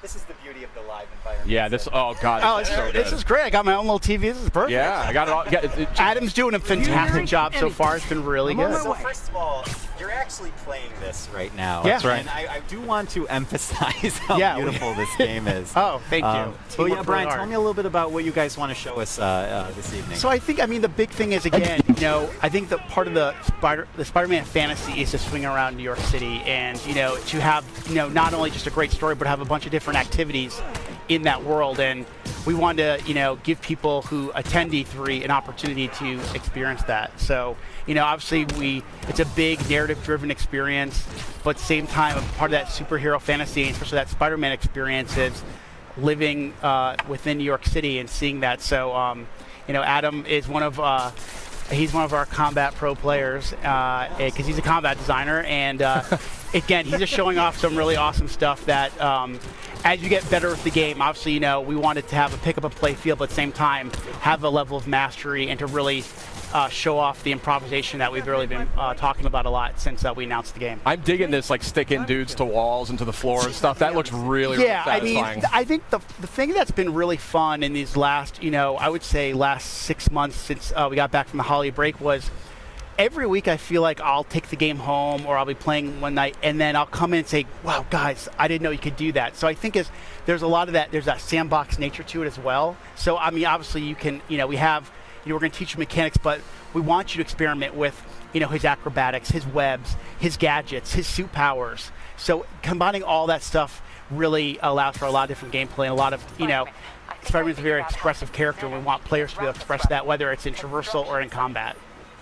This is the beauty of the live environment. Yeah, oh god, this is great. I got my own little TV. This is perfect. Yeah, I got it all. Adam's doing a fantastic job so far. It's been really good. So first of all, you're actually playing this right now. Yeah. That's right. And I do want to emphasize how beautiful this game is. Oh, thank you. Well, yeah, Brian, tell me a little bit about what you guys want to show us this evening. So I think, the big thing is, again, I think that part of the Spider-Man fantasy is to swing around New York City and, to have, not only just a great story, but have a bunch of different activities in that world. And we wanted to, give people who attend E3 an opportunity to experience that. So, obviously it's a big narrative-driven experience, but at the same time, part of that superhero fantasy, especially that Spider-Man experience, is living within New York City and seeing that. So, Adam is one of our combat pro players because he's a combat designer, and again, he's just showing off some really awesome stuff that as you get better with the game, obviously, we wanted to have a pick up and play feel, but at the same time, have a level of mastery and to really show off the improvisation that we've really been talking about a lot since we announced the game. I'm digging this, like sticking dudes to walls and to the floor and stuff. That looks really satisfying. I think the thing that's been really fun in these last, I would say last 6 months since we got back from the holiday break was every week I feel like I'll take the game home or I'll be playing one night and then I'll come in and say, wow, guys, I didn't know you could do that. So I think there's a lot of that, there's that sandbox nature to it as well. So, obviously you can, we have, we're going to teach you mechanics, but we want you to experiment with, his acrobatics, his webs, his gadgets, his suit powers. So combining all that stuff really allows for a lot of different gameplay and a lot of, Spider-Man's a very expressive character, and we want players to be able to express that, whether it's in traversal or in combat.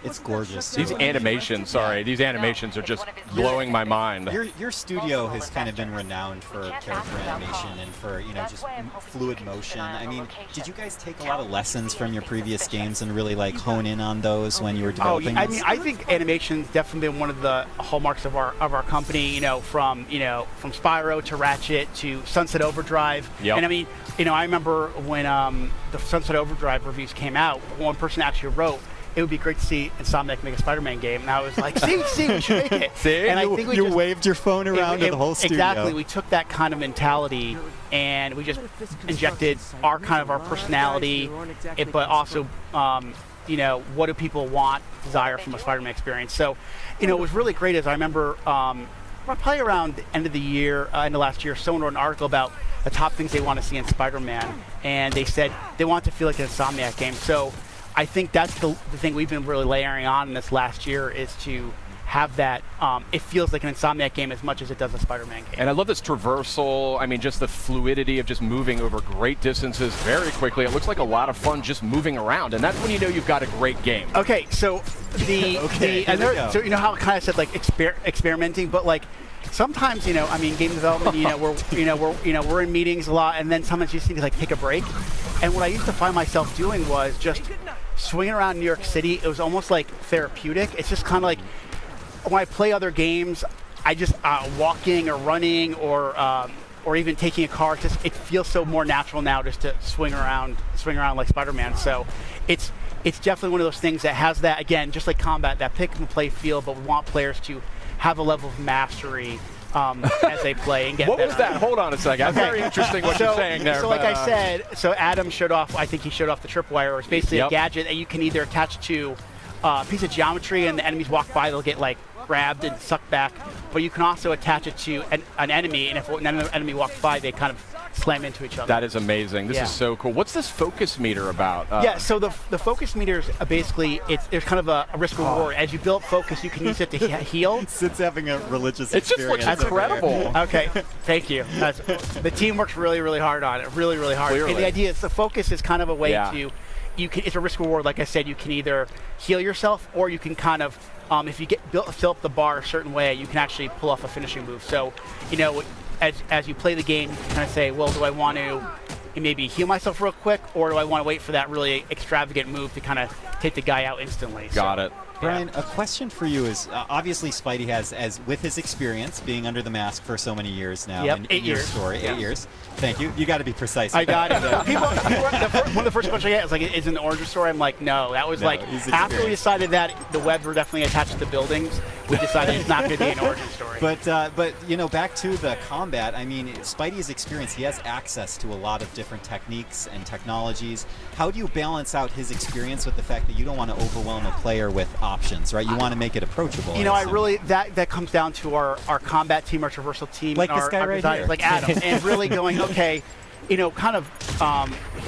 It's gorgeous. These animations, these animations are just blowing my mind. Your studio has kind of been renowned for character animation and for, just fluid motion. I mean, did you guys take a lot of lessons from your previous games and really hone in on those when you were developing this? I think animation's definitely been one of the hallmarks of our company, from Spyro to Ratchet to Sunset Overdrive. Yep. And I remember when the Sunset Overdrive reviews came out, one person actually wrote, it would be great to see Insomniac make a Spider-Man game. And I was like, see, we should make it. See? And I think you waved your phone around to the whole studio. Exactly. We took that kind of mentality and we just injected our personality, but also, what do people want, desire from a Spider-Man experience. So, it was really great as I remember probably around the end of the year, end of last year, someone wrote an article about the top things they want to see in Spider-Man. And they said they want to feel like an Insomniac game. So I think that's the thing we've been really layering on in this last year is to have that, it feels like an Insomniac game as much as it does a Spider-Man game. And I love this traversal, just the fluidity of just moving over great distances very quickly. It looks like a lot of fun just moving around, and that's when you know you've got a great game. Okay, so so how I kind of said like experimenting, but like sometimes, game development, we're in meetings a lot, and then sometimes you just need to take a break. And what I used to find myself doing was just swinging around New York City. It was almost like therapeutic. It's just kind of like when I play other games, I just walking or running or even taking a car. It feels so more natural now just to swing around like Spider-Man. So it's definitely one of those things that has that, again, just like combat, that pick and play feel, but we want players to have a level of mastery as they play and get What better. was that? Hold on a second. That's very interesting what you're saying there. So like I said, Adam showed off, I think he showed off the tripwire. It's basically a gadget that you can either attach to a piece of geometry and the enemies walk by, they'll get grabbed and sucked back. But you can also attach it to an enemy, and if an enemy walks by, they kind of slam into each other. That is amazing. This is so cool. What's this focus meter about? So the focus meter is basically, there's kind of a risk reward. As you build focus, you can use it to heal. Sid's having a religious experience. It just looks incredible. Okay, thank you. The team works really, really hard on it. Really, really hard. Clearly. And the idea is the focus is kind of a way to, it's a risk reward. Like I said, you can either heal yourself or you can kind of, if you fill up the bar a certain way, you can actually pull off a finishing move. So, as you play the game, you can kind of say, well, do I want to maybe heal myself real quick, or do I want to wait for that really extravagant move to kind of take the guy out instantly. Got it. Brian, a question for you is, obviously Spidey has, as with his experience being under the mask for so many years now, Yep, in 8 your years. story, 8 years. Thank you. You got to be precise. I with got that. it. One of the first questions I get is like, is it an origin story? I'm like, no. That was No, like, he's after we experienced. decided that the webs were definitely attached to the buildings, we decided it's not going to be an origin story. But you know, back to the combat. I mean, Spidey's experience. He has access to a lot of different techniques and technologies. How do you balance out his experience with the fact that you don't want to overwhelm a player with options, right? You want to make it approachable. You know, I assume. really that comes down to our combat team, our traversal team, Like and this our, guy our right designers, here. like Adam, and really going, okay, you know, kind of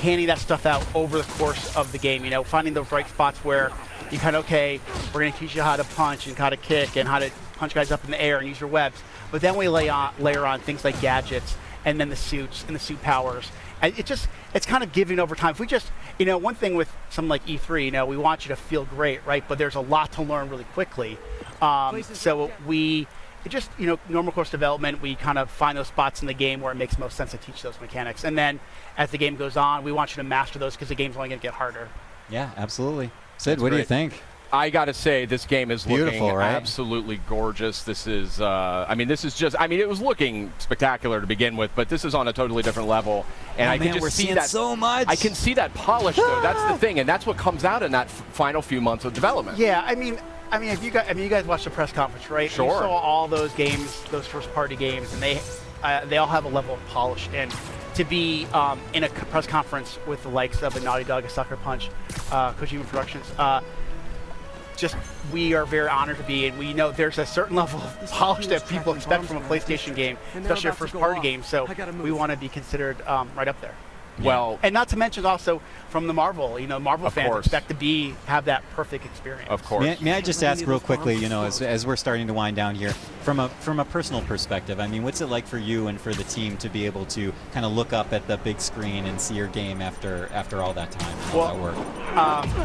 handing that stuff out over the course of the game. You know, finding those right spots where you kind of, okay, we're going to teach you how to punch and how to kick and how to punch guys up in the air and use your webs. But then we layer on things like gadgets and then the suits and the suit powers. And it's kind of giving over time. If we just, you know, one thing with something like E3, you know, we want you to feel great, right? But there's a lot to learn really quickly. So we, it just, you know, normal course development, we kind of find those spots in the game where it makes most sense to teach those mechanics. And then as the game goes on, we want you to master those because the game's only going to get harder. Yeah, absolutely. Sid, That's what do you great. think? I got to say, this game is Beautiful, looking right? absolutely gorgeous. This is, I mean, this is just, I mean, it was looking spectacular to begin with, but this is on a totally different level. And I can man, just we're see seeing that so much. I can see that polish, though. That's the thing, and that's what comes out in that final few months of development. Yeah, I mean, if you guys watched the press conference, right? Sure. You saw all those games, those first-party games, and they all have a level of polish. And to be in a press conference with the likes of a Naughty Dog, a Sucker Punch, Kojima Productions, just we are very honored to be, and we know there's a certain level of polish that people expect from a PlayStation game, especially a first-party game. So we want to be considered right up there. Well, And not to mention also from the Marvel, you know, Marvel Of fans course. expect to have that perfect experience. of course. May I just ask real quickly, you know, as we're starting to wind down here, from a personal perspective, I mean, what's it like for you and for the team to be able to kind of look up at the big screen and see your game after all that time, and all that work?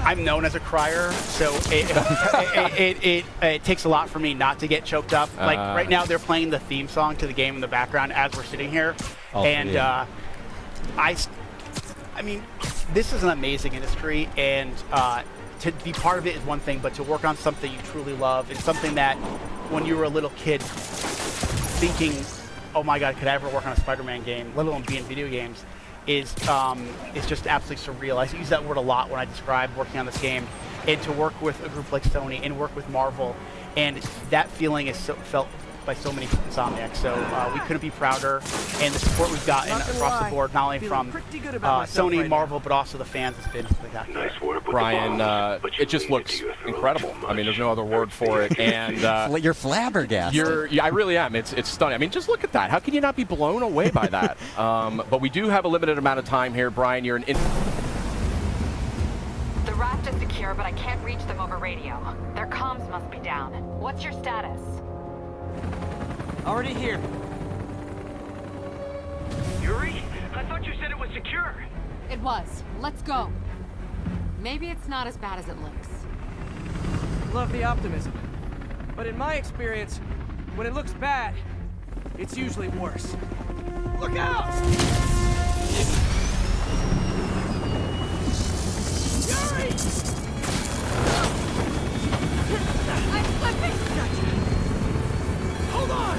I'm known as a crier, so it takes a lot for me not to get choked up. Like right now, they're playing the theme song to the game in the background as we're sitting here, and I mean, this is an amazing industry, and to be part of it is one thing, but to work on something you truly love and something that when you were a little kid thinking, oh my God, could I ever work on a Spider-Man game, let alone be in video games, is just absolutely surreal. I use that word a lot when I describe working on this game, and to work with a group like Sony and work with Marvel, and that feeling is felt by so many Insomniacs. So we couldn't be prouder, and the support we've gotten across the board, not only from Sony, Marvel, but also the fans, has been spectacular. Nice work with Brian, the bombs, but you it just leaned looks into your throat incredible. too I mean, there's much. no other word for it. And You're flabbergasted. I really am. It's stunning. I mean, just look at that. How can you not be blown away by that? But we do have a limited amount of time here, Brian. You're an. The raft is secure, but I can't reach them over radio. Their comms must be down. What's your status? Already here. Yuri, I thought you said it was secure. It was. Let's go. Maybe it's not as bad as it looks. Love the optimism. But in my experience, when it looks bad, it's usually worse. Look out! Yuri! I'm slipping! Hold on!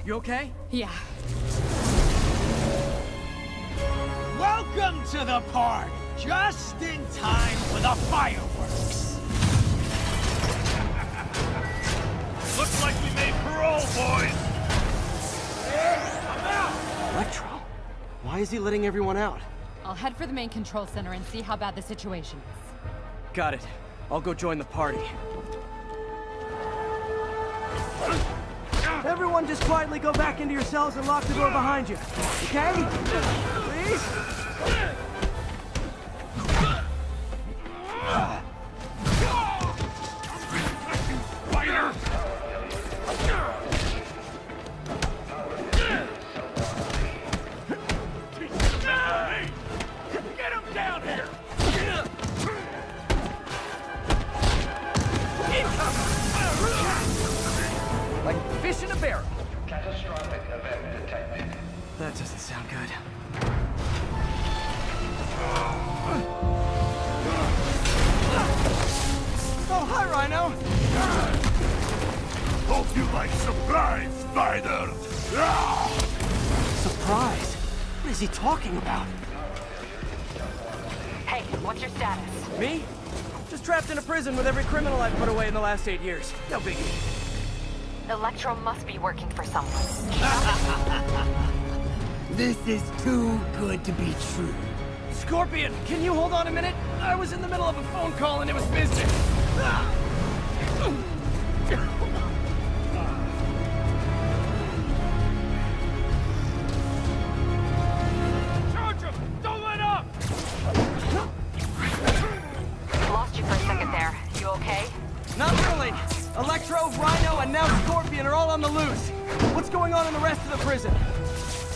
You okay? Yeah. Welcome to the party! Just in time for the fireworks! Looks like we made parole, boys. I'm out! Electro? Why is he letting everyone out? I'll head for the main control center and see how bad the situation is. Got it. I'll go join the party. Everyone just quietly go back into your cells and lock the door behind you. Okay? Please? Fighter! Hey! Get him down here! sound good. Oh, hi, Rhino! Hope you like surprise, Spider! Surprise? What is he talking about? Hey, what's your status? Me? Just trapped in a prison with every criminal I've put away in the last 8 years. No biggie. Electro must be working for someone. This is too good to be true. Scorpion, can you hold on a minute? I was in the middle of a phone call and it was business. Charge him! Don't let up! Lost you for a second there. You okay? Not really. Electro, Rhino, and now Scorpion are all on the loose. What's going on in the rest of the prison?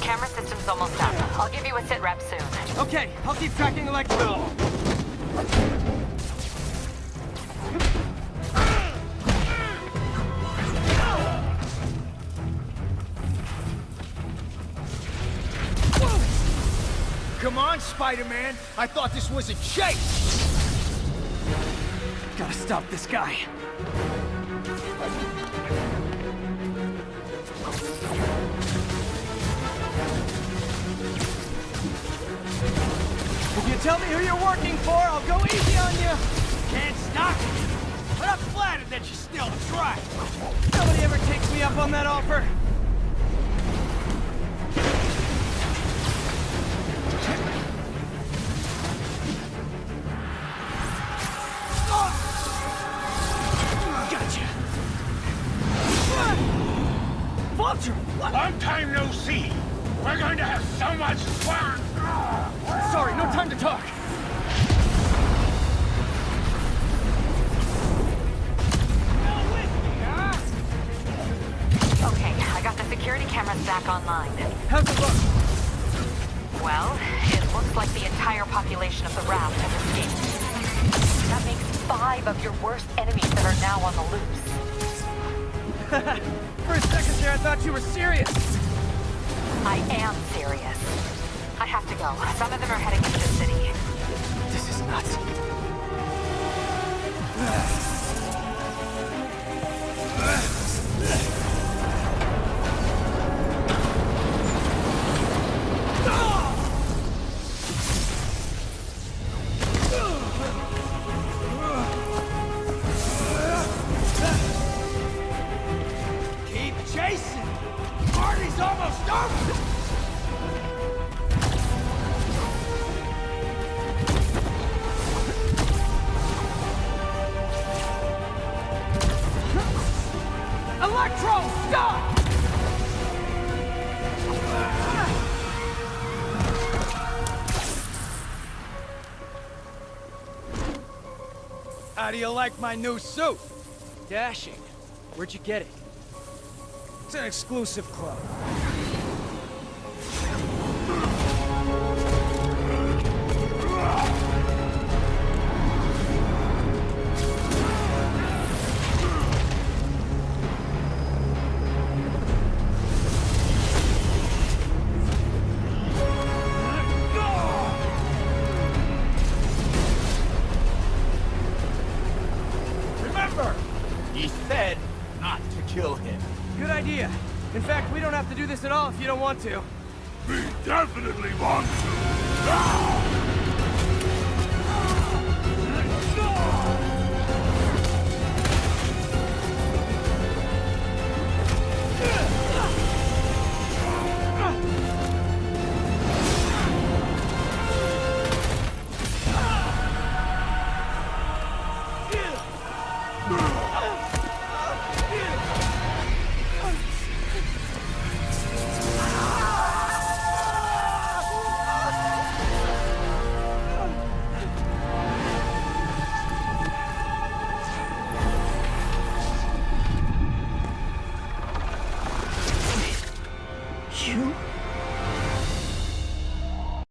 Camera system's almost up. I'll give you a sit rep soon. Okay, I'll keep tracking Electro. Come on, Spider-Man. I thought this was a chase. Gotta stop this guy. If you tell me who you're working for, I'll go easy on you. Can't stop it. But I'm flattered that you still try. Nobody ever takes me up on that offer. Gotcha. Vulture, what? Long time no see! We're going to have so much fun! Sorry, no time to talk. Okay, I got the security cameras back online. How's it look? Well, it looks like the entire population of the raft has escaped. That makes 5 of your worst enemies that are now on the loose. For a second there, I thought you were serious. I am serious. I have to go. Some of them are heading into the city. This is nuts. Keep chasing. Party's almost over. Electro, stop! How do you like my new suit? Dashing. Where'd you get it? It's an exclusive club. Remember, he said not to kill him. Good idea. In fact, we don't have to do this at all if you don't want to. We definitely want to!